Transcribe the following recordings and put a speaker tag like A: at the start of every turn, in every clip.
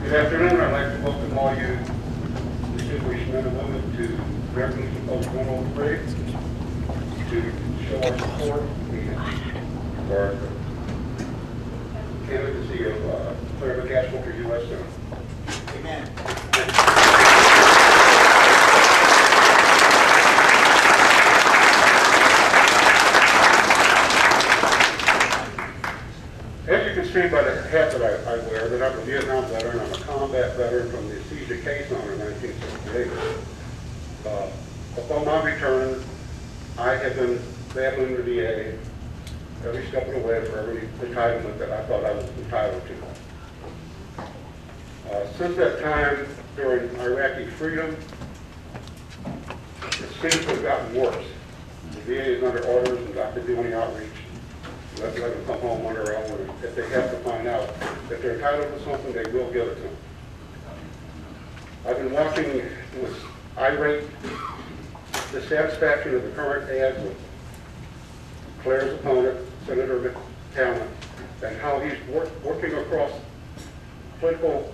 A: Good afternoon. I'd like to welcome all you distinguished men and women to American Post-Normal Parade to show our support for our candidacy of Claire McCaskill for U.S. Senate. Amen. As you can see by the hat that I wear, that I'm a Vietnam veteran, I'm a combat veteran from the siege of Quezon in 1968. Upon my return, I have been battling the VA every step of the way for every entitlement that I thought I was entitled to. Since that time, during Iraqi freedom, it seems to have gotten worse. The VA is under orders and not to do any outreach. Let them come home on their own. If they have to find out that they're entitled to something, they will give it to them. I've been watching with irate the satisfaction of the current ads with Claire's opponent, Senator Talent, and how he's working across political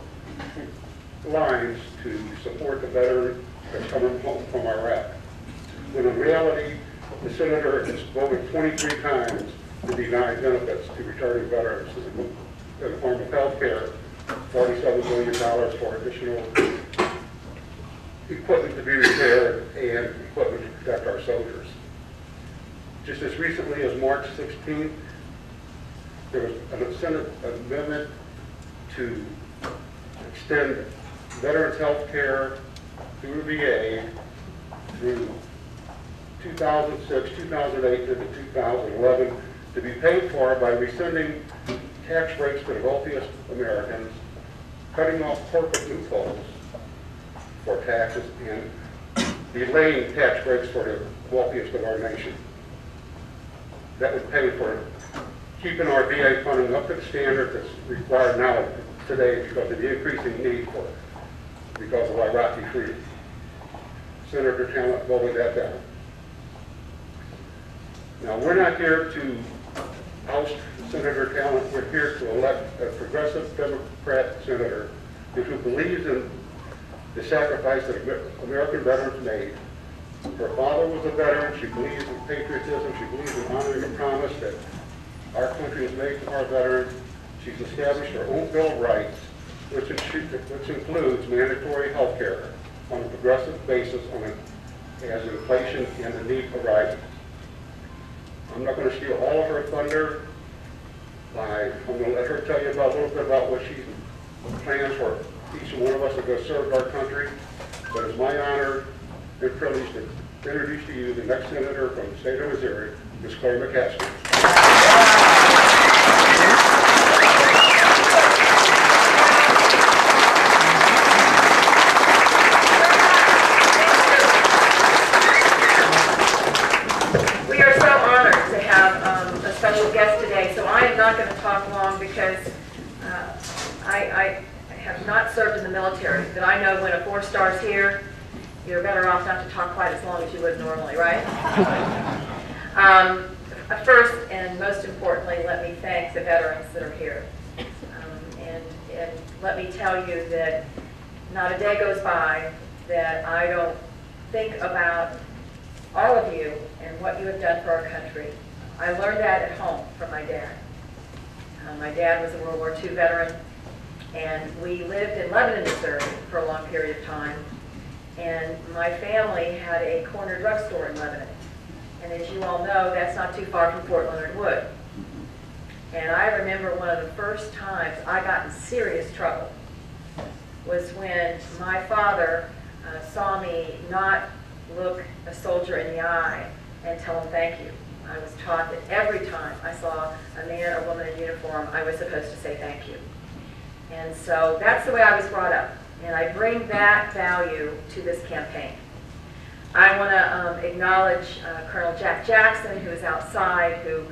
A: lines to support the veteran that's coming home from Iraq. When in reality, the senator has voted 23 times to deny benefits to returning veterans in the form of health care, $47 million for additional equipment to be repaired and equipment to protect our soldiers. Just as recently as March 16th, there was a Senate amendment to extend veterans health care through the VA through 2006, 2008 to 2011 to be paid for by rescinding tax breaks for the wealthiest Americans, cutting off corporate loopholes for taxes, and delaying tax breaks for the wealthiest of our nation. That would pay for keeping our VA funding up to the standard that's required now today because of the increasing need for it, because of Iraqi freedom. Senator Talent voted that down. Now, we're not here to oust Senator Talent. We're here to elect a progressive Democrat senator who believes in the sacrifice that American veterans made. Her father was a veteran. She believes in patriotism. She believes in honoring the promise that our country has made to our veterans. She's established her own Bill of Rights, which includes mandatory health care on a progressive basis as inflation and the need arises. I'm not going to steal all of her thunder. I'm going to let her tell you a little bit about what she plans for each one of us to go serve our country. But it's my honor and privilege to introduce to you the next senator from the state of Missouri, Ms. Claire McCaskill.
B: Special guest today, so I am not going to talk long because I have not served in the military, but I know when a 4-star's here, you're better off not to talk quite as long as you would normally, right? First and most importantly, let me thank the veterans that are here. And let me tell you that not a day goes by that I don't think about all of you and what you have done for our country. I learned that at home from my dad. My dad was a World War II veteran, and we lived in Lebanon, Missouri for a long period of time. And my family had a corner drugstore in Lebanon. And as you all know, that's not too far from Fort Leonard Wood. And I remember one of the first times I got in serious trouble was when my father saw me not look a soldier in the eye and tell him thank you. I was taught that every time I saw a man or woman in uniform, I was supposed to say thank you. And so that's the way I was brought up. And I bring that value to this campaign. I want to acknowledge Colonel Jack Jackson, who is outside, who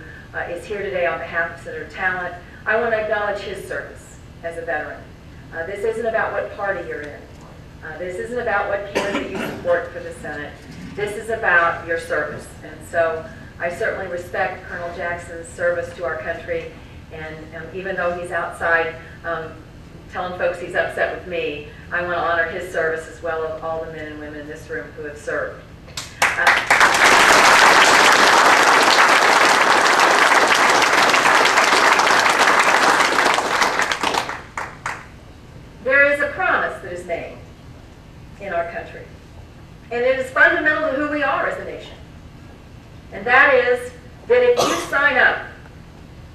B: is here today on behalf of Senator Talent. I want to acknowledge his service as a veteran. This isn't about what party you're in. This isn't about what candidate you support for the Senate. This is about your service. And so I certainly respect Colonel Jackson's service to our country. And even though he's outside telling folks he's upset with me, I want to honor his service as well as all the men and women in this room who have served. There is a promise that is made in our country, and it is fundamental to who we are as a nation. And that is that if you sign up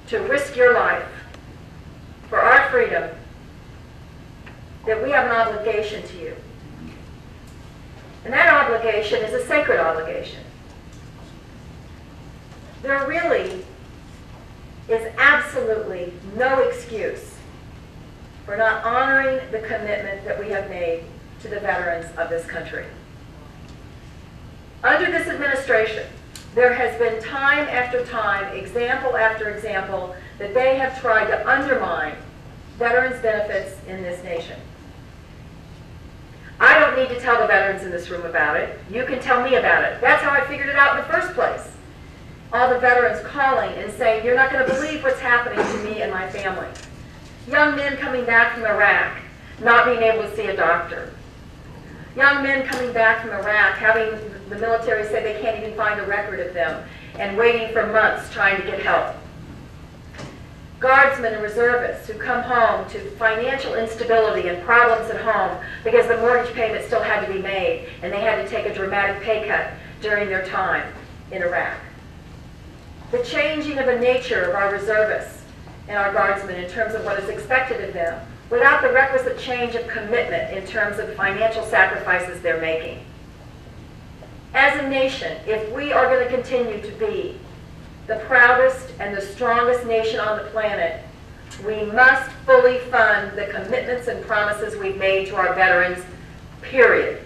B: to risk your life for our freedom, that we have an obligation to you. And that obligation is a sacred obligation. There really is absolutely no excuse for not honoring the commitment that we have made to the veterans of this country. Under this administration, there has been time after time, example after example, that they have tried to undermine veterans' benefits in this nation. I don't need to tell the veterans in this room about it. You can tell me about it. That's how I figured it out in the first place. All the veterans calling and saying, you're not going to believe what's happening to me and my family. Young men coming back from Iraq, not being able to see a doctor. Young men coming back from Iraq, having the military say they can't even find a record of them, and waiting for months trying to get help. Guardsmen and reservists who come home to financial instability and problems at home because the mortgage payment still had to be made and they had to take a dramatic pay cut during their time in Iraq. The changing of the nature of our reservists and our guardsmen in terms of what is expected of them without the requisite change of commitment in terms of the financial sacrifices they're making. As a nation, if we are going to continue to be the proudest and the strongest nation on the planet, we must fully fund the commitments and promises we've made to our veterans, period.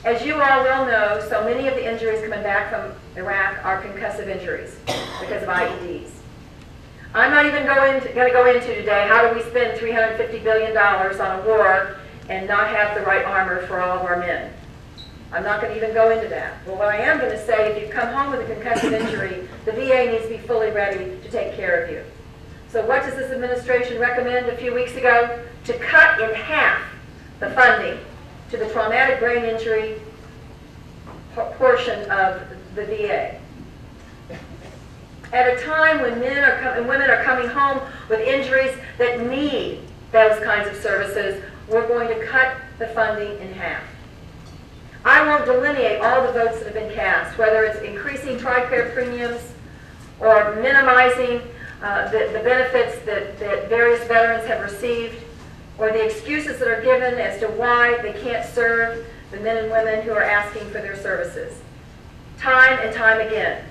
B: As you all well know, so many of the injuries coming back from Iraq are concussive injuries because of IEDs. I'm not even going to go into today how do we spend $350 billion on a war and not have the right armor for all of our men. I'm not going to even go into that. Well, what I am going to say, if you come home with a concussive injury, the VA needs to be fully ready to take care of you. So what does this administration recommend a few weeks ago? To cut in half the funding to the traumatic brain injury portion of the VA. At a time when men and women are coming home with injuries that need those kinds of services, we're going to cut the funding in half. I won't delineate all the votes that have been cast, whether it's increasing TRICARE premiums or minimizing the benefits that various veterans have received, or the excuses that are given as to why they can't serve the men and women who are asking for their services. Time and time again,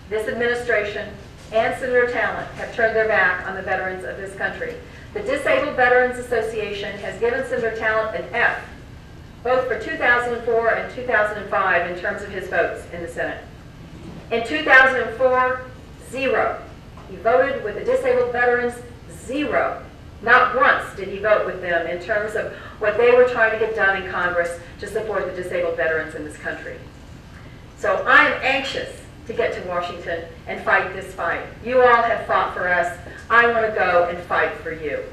B: this administration and Senator Talent have turned their back on the veterans of this country. The Disabled Veterans Association has given Senator Talent an F, both for 2004 and 2005 in terms of his votes in the Senate. In 2004, 0. He voted with the disabled veterans, 0. Not once did he vote with them in terms of what they were trying to get done in Congress to support the disabled veterans in this country. So I am anxious to get to Washington and fight this fight. You all have fought for us. I want to go and fight for you.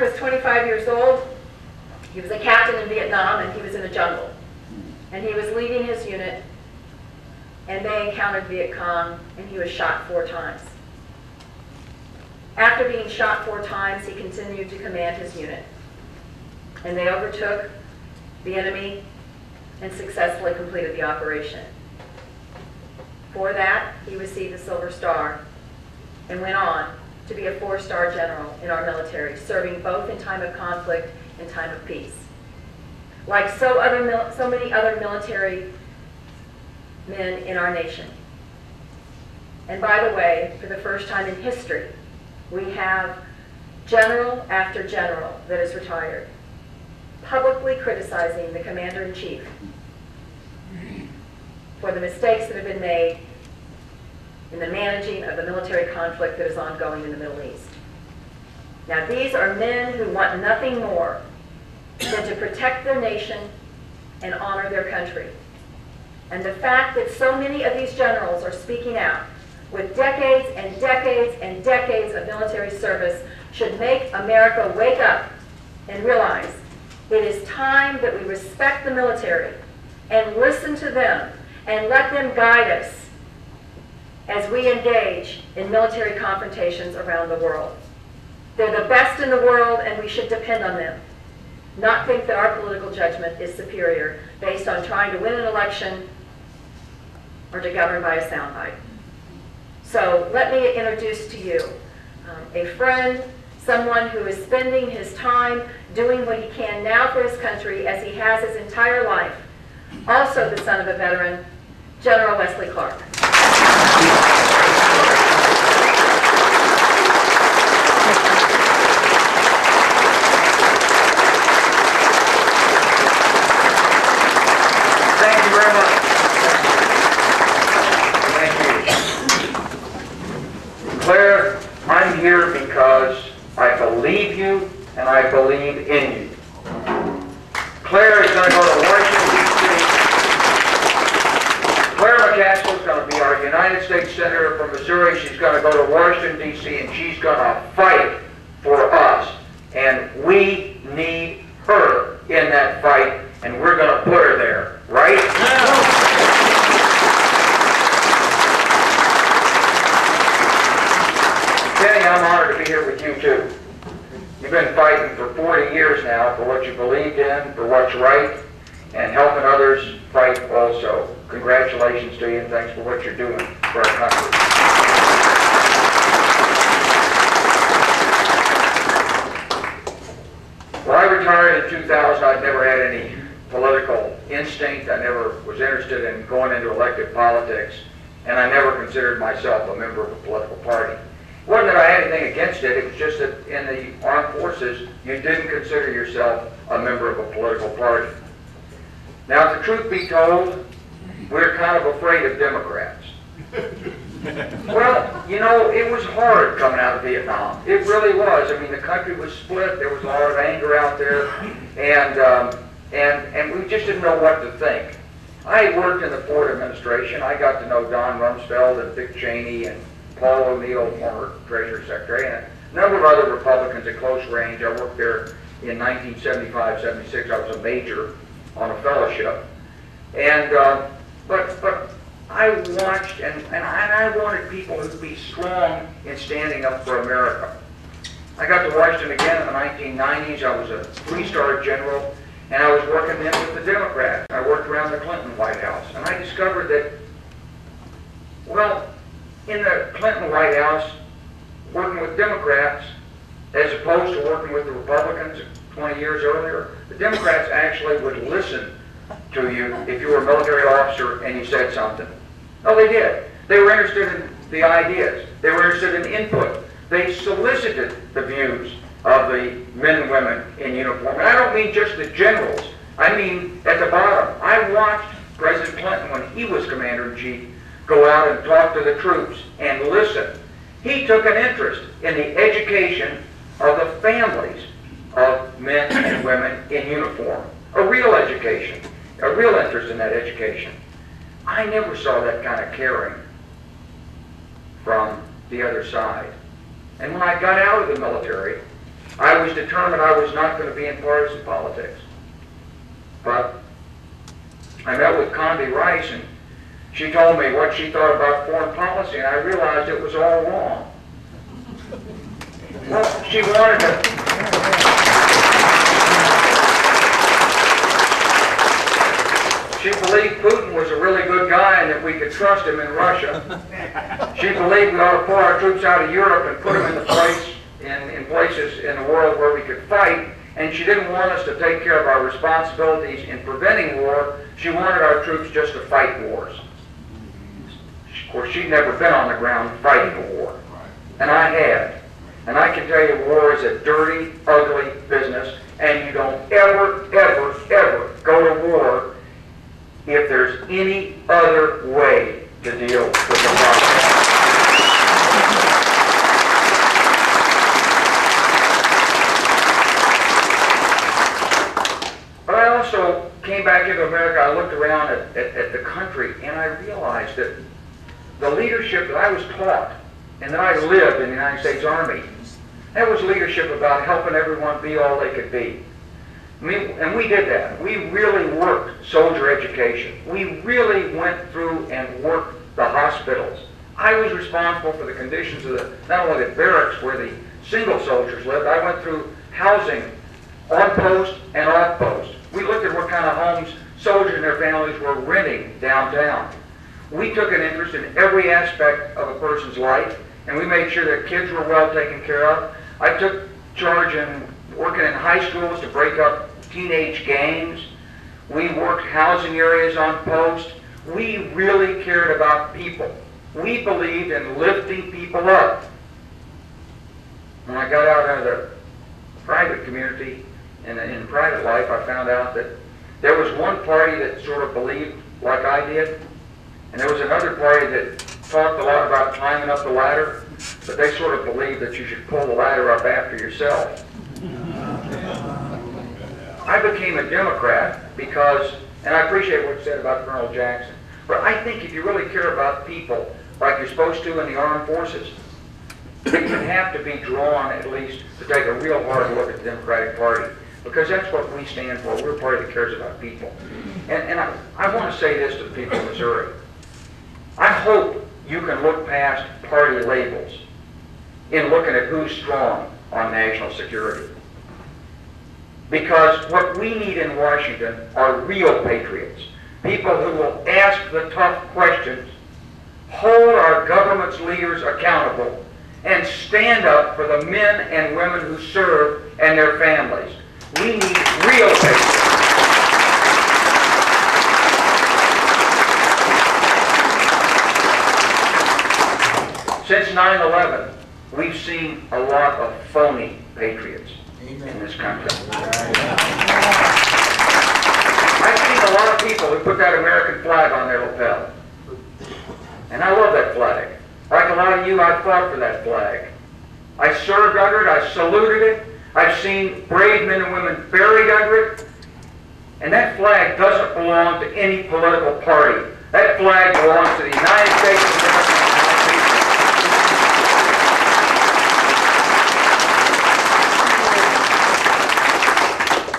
B: was 25 years old. He was a captain in Vietnam, and he was in the jungle. And he was leading his unit, and they encountered Viet Cong, and he was shot 4 times. After being shot 4 times, he continued to command his unit. And they overtook the enemy and successfully completed the operation. For that, he received the Silver Star and went on to be a 4-star general in our military, serving both in time of conflict and time of peace. Like so many other military men in our nation. And by the way, for the first time in history, we have general after general that is retired, publicly criticizing the Commander-in-Chief for the mistakes that have been made in the managing of the military conflict that is ongoing in the Middle East. Now, these are men who want nothing more than to protect their nation and honor their country. And the fact that so many of these generals are speaking out with decades and decades and decades of military service should make America wake up and realize it is time that we respect the military and listen to them and let them guide us as we engage in military confrontations around the world. They're the best in the world, and we should depend on them, not think that our political judgment is superior based on trying to win an election or to govern by a soundbite. So let me introduce to you a friend, someone who is spending his time doing what he can now for his country as he has his entire life, also the son of a veteran, General Wesley Clark.
C: Thank you very much. Thank you. Claire, I'm here because I believe you and I believe in you. Claire is going to go to Washington, D.C. Claire McCaskill is going to be our United States Senator from Missouri. She's going to go to Washington, D.C., and she's going to fight for us. And we need her in that fight, and we're going to put her there, right? Kenny, I'm honored to be here with you, too. You've been fighting for 40 years now for what you believed in, for what's right, and helping others fight also. Congratulations to you, and thanks for what you're doing for our country. When I retired in 2000, I'd never had any political instinct. I never was interested in going into elected politics, and I never considered myself a member of a political party. It wasn't that I had anything against it, it was just that in the armed forces, you didn't consider yourself a member of a political party. Now, if the truth be told, we're kind of afraid of Democrats. Well, you know, it was hard coming out of Vietnam. It really was. I mean, the country was split. There was a lot of anger out there, and we just didn't know what to think. I worked in the Ford administration. I got to know Don Rumsfeld and Dick Cheney and Paul O'Neill, former Treasury Secretary, and a number of other Republicans at close range. I worked there in 1975-76. I was a major on a fellowship. And but I watched, and I wanted people who'd be strong in standing up for America. I got to Washington again in the 1990s. I was a 3-star general, and I was working then with the Democrats. I worked around the Clinton White House, and I discovered that, well, in the Clinton White House, working with Democrats, as opposed to working with the Republicans 20 years earlier, the Democrats actually would listen to you if you were a military officer and you said something. Oh, they did. They were interested in the ideas. They were interested in input. They solicited the views of the men and women in uniform. And I don't mean just the generals. I mean at the bottom. I watched President Clinton, when he was Commander-in-Chief, go out and talk to the troops and listen. He took an interest in the education of the families of men and women in uniform. A real education, a real interest in that education. I never saw that kind of caring from the other side. And when I got out of the military, I was determined I was not going to be in partisan politics. But I met with Condi Rice, and she told me what she thought about foreign policy, and I realized it was all wrong. Well, she wanted to... She believed Putin was a really good guy and that we could trust him in Russia. She believed we ought to pull our troops out of Europe and put them in places in the world where we could fight. And she didn't want us to take care of our responsibilities in preventing war. She wanted our troops just to fight wars. Of course, she'd never been on the ground fighting a war. And I had. And I can tell you, war is a dirty, ugly business. And you don't ever, ever, ever go to war if there's any other way to deal with the problem. But I also came back into America. I looked around at the country, and I realized that the leadership that I was taught and that I lived in the United States Army, that was leadership about helping everyone be all they could be. And we did that. We really worked soldier education. We really went through and worked the hospitals. I was responsible for the conditions of not only the barracks where the single soldiers lived, I went through housing on post and off post. We looked at what kind of homes soldiers and their families were renting downtown. We took an interest in every aspect of a person's life, and we made sure that kids were well taken care of. I took charge in working in high schools to break up teenage gangs. We worked housing areas on post. We really cared about people. We believed in lifting people up. When I got out of the private community and in private life, I found out that there was one party that sort of believed like I did, and there was another party that talked a lot about climbing up the ladder, but they sort of believed that you should pull the ladder up after yourself. I became a Democrat because, and I appreciate what you said about Colonel Jackson, but I think if you really care about people like you're supposed to in the armed forces, you have to be drawn at least to take a real hard look at the Democratic Party, because that's what we stand for. We're a party that cares about people. And I want to say this to the people of Missouri. I hope you can look past party labels in looking at who's strong on national security. Because what we need in Washington are real patriots, people who will ask the tough questions, hold our government's leaders accountable, and stand up for the men and women who serve and their families. We need real patriots. Since 9/11, we've seen a lot of phony patriots in this country. I've seen a lot of people who put that American flag on their lapel. And I love that flag. Like a lot of you, I fought for that flag. I served under it, I saluted it. I've seen brave men and women buried under it. And that flag doesn't belong to any political party. That flag belongs to the United States of America.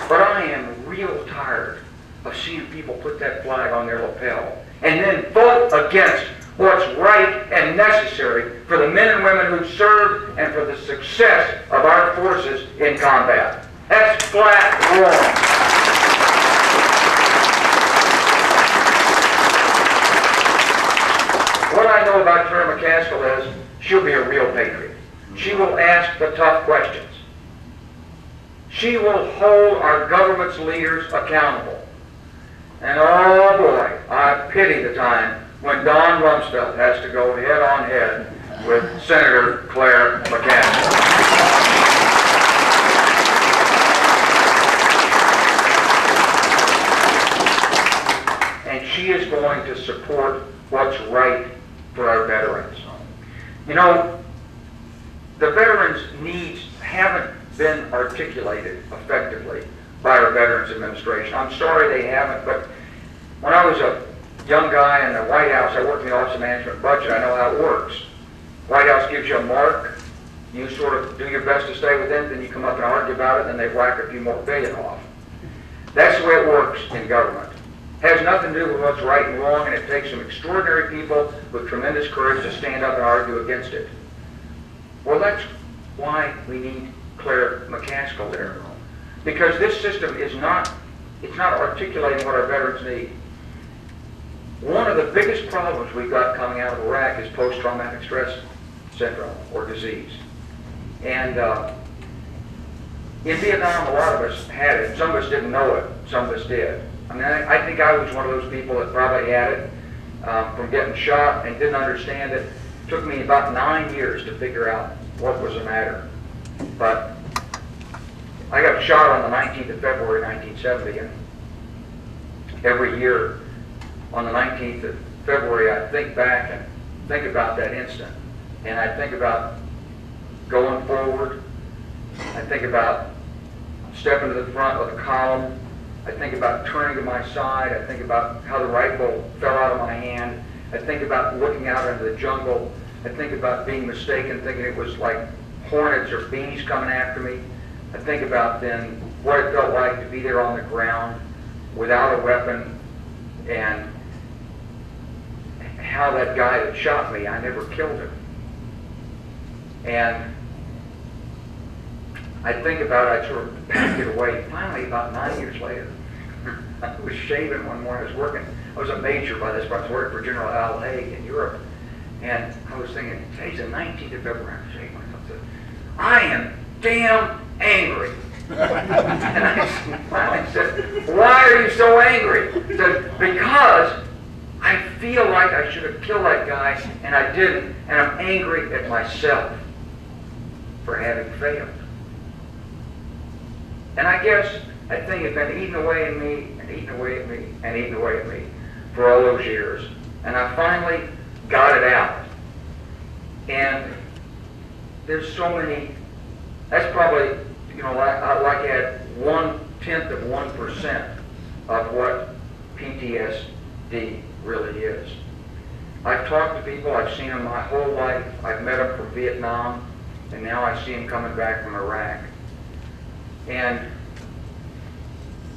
C: But I am real tired of seeing people put that flag on their lapel and then vote against what's right and necessary for the men and women who serve and for the success of our forces in combat. That's flat wrong. What I know about Claire McCaskill is she'll be a real patriot. She will ask the tough questions. She will hold our government's leaders accountable. And oh boy, I pity the time when Don Rumsfeld has to go head on head with Senator Claire McCaskill. And she is going to support what's right for our veterans. You know, the veterans' needs haven't been articulated effectively by our Veterans Administration. I'm sorry they haven't, but when I was a young guy in the White House, I worked in the Office of Management and Budget, I know how it works. White House gives you a mark, You sort of do your best to stay within, then you come up and argue about it, and they whack a few more billion off. That's the way it works in government. Has nothing to do with what's right and wrong, and it takes some extraordinary people with tremendous courage to stand up and argue against it. Well, that's why we need Claire McCaskill there. Because this system is not, it's not articulating what our veterans need. One of the biggest problems we've got coming out of Iraq is post-traumatic stress syndrome or disease. And in Vietnam, a lot of us had it. Some of us didn't know it. Some of us did. I mean, I think I was one of those people that probably had it from getting shot and didn't understand it. It took me about 9 years to figure out what was the matter. But I got shot on the 19th of February, 1970, and every year on the 19th of February, I think back and think about that instant. And I think about going forward. I think about stepping to the front of the column. I think about turning to my side. I think about how the rifle fell out of my hand. I think about looking out into the jungle. I think about being mistaken, thinking it was like hornets or bees coming after me. I think about then what it felt like to be there on the ground without a weapon, and how that guy that shot me, I never killed him. And I think about it, I sort of packed it away. Finally, about 9 years later, I was shaving one morning. I was a major by this point. I was working for General Al Haig in Europe. And I was thinking, today's the 19th of February. I shaved myself. I said, I am damn angry. And I finally said, why are you so angry? He said, because I feel like I should have killed that guy, and I didn't, and I'm angry at myself for having failed. And I guess that thing had been eating away at me, and eating away at me, and eating away at me for all those years. And I finally got it out. And there's so many, that's probably, you know, like at 1/10% of what PTSD really is. I've talked to people, I've seen them my whole life. I've met them from Vietnam, and now I see them coming back from Iraq. And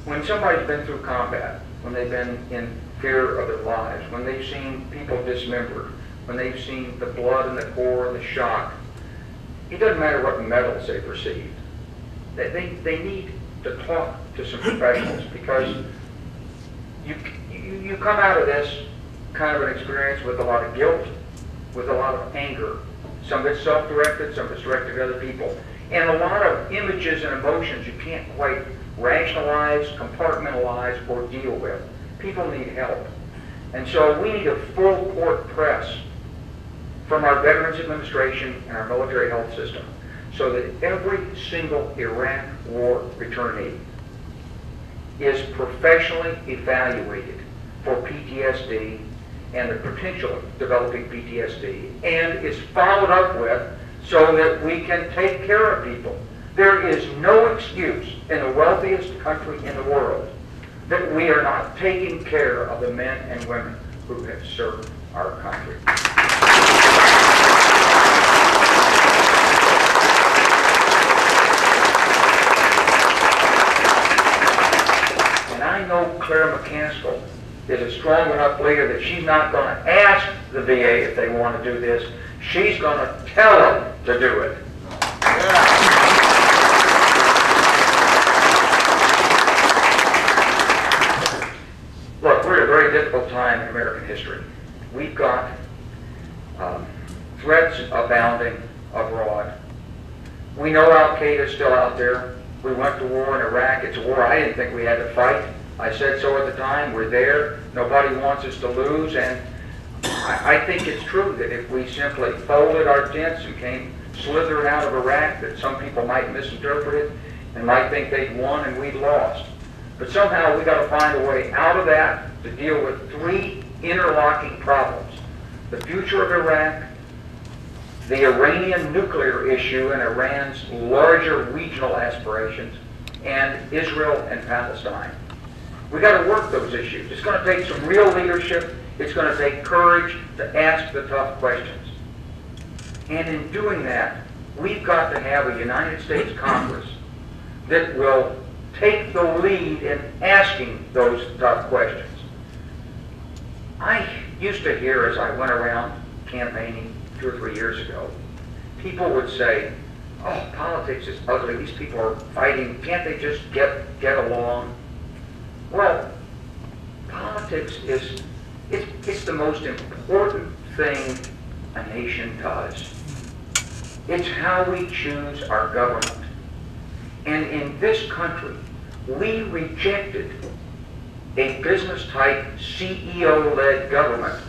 C: when somebody's been through combat, when they've been in fear of their lives, when they've seen people dismembered, when they've seen the blood and the gore and the shock, it doesn't matter what medals they've received. They need to talk to some professionals, because you come out of this kind of an experience with a lot of guilt, with a lot of anger. Some of it's self-directed, some of it's directed at other people. And a lot of images and emotions you can't quite rationalize, compartmentalize, or deal with. People need help. And so we need a full court press from our Veterans Administration and our military health system, so that every single Iraq War returnee is professionally evaluated for PTSD and the potential of developing PTSD, and is followed up with so that we can take care of people. There is no excuse in the wealthiest country in the world that we are not taking care of the men and women who have served our country. And I know Claire McCaskill is a strong enough leader that she's not going to ask the VA if they want to do this. She's going to tell them to do it. Look, we're at a very difficult time in American history. We've got threats abounding abroad. We know Al-Qaeda is still out there. We went to war in Iraq. It's a war I didn't think we had to fight. I said so at the time. We're there. Nobody wants us to lose. And I think it's true that if we simply folded our tents and came slithering out of Iraq, that some people might misinterpret it and might think they'd won and we'd lost. But somehow we got to find a way out of that to deal with three interlocking problems: the future of Iraq, the Iranian nuclear issue and Iran's larger regional aspirations, and Israel and Palestine. We got to work those issues. It's going to take some real leadership. It's going to take courage to ask the tough questions. And in doing that, we've got to have a United States Congress that will take the lead in asking those tough questions. I used to hear, as I went around campaigning 2 or 3 years ago, people would say, oh, politics is ugly, these people are fighting, can't they just get along? Well, politics is, it's the most important thing a nation does. It's how we choose our government. And in this country, we rejected a business-type, CEO-led government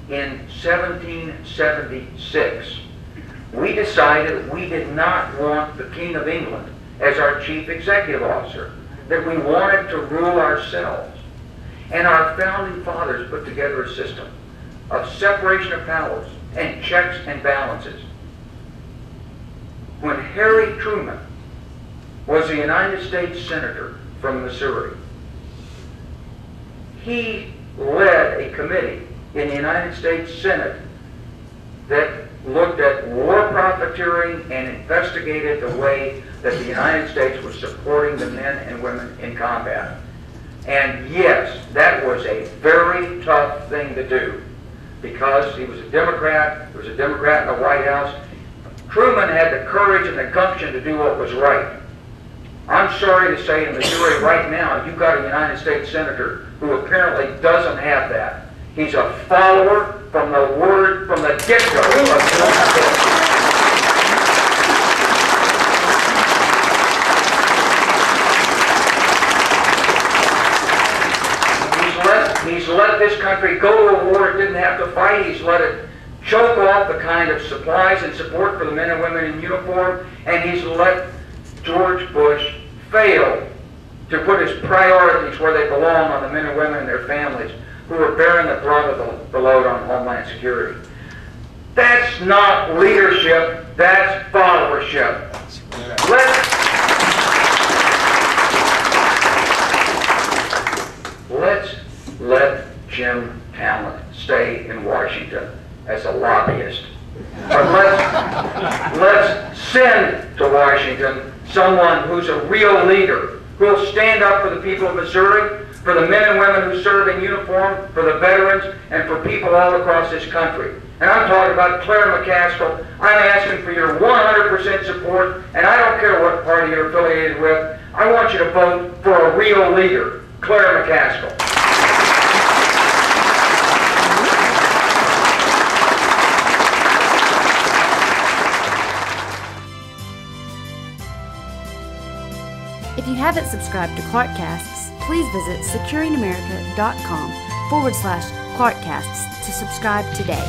C: in 1776. We decided we did not want the King of England as our chief executive officer, that we wanted to rule ourselves. And our founding fathers put together a system of separation of powers and checks and balances. When Harry Truman was a United States Senator from Missouri, he led a committee in the United States Senate that looked at war profiteering and investigated the way that the United States was supporting the men and women in combat. And yes, that was a very tough thing to do, because he was a Democrat, there was a Democrat in the White House. Truman had the courage and the gumption to do what was right. I'm sorry to say in Missouri right now, you've got a United States Senator who apparently doesn't have that. He's a follower from the word, from the get-go of the United States. He's let this country go to a war it didn't have to fight. He's let it choke off the kind of supplies and support for the men and women in uniform, and he's let George Bush fail to put his priorities where they belong on the men and women and their families who are bearing the brunt of the load on Homeland Security. That's not leadership, that's followership. Let's let Jim Talent stay in Washington as a lobbyist. But let's send to Washington someone who's a real leader, who will stand up for the people of Missouri, for the men and women who serve in uniform, for the veterans, and for people all across this country. And I'm talking about Claire McCaskill. I'm asking for your 100% support, and I don't care what party you're affiliated with. I want you to vote for a real leader, Claire McCaskill.
D: If you haven't subscribed to Clarkcasts, please visit securingamerica.com/Clarkcasts to subscribe today.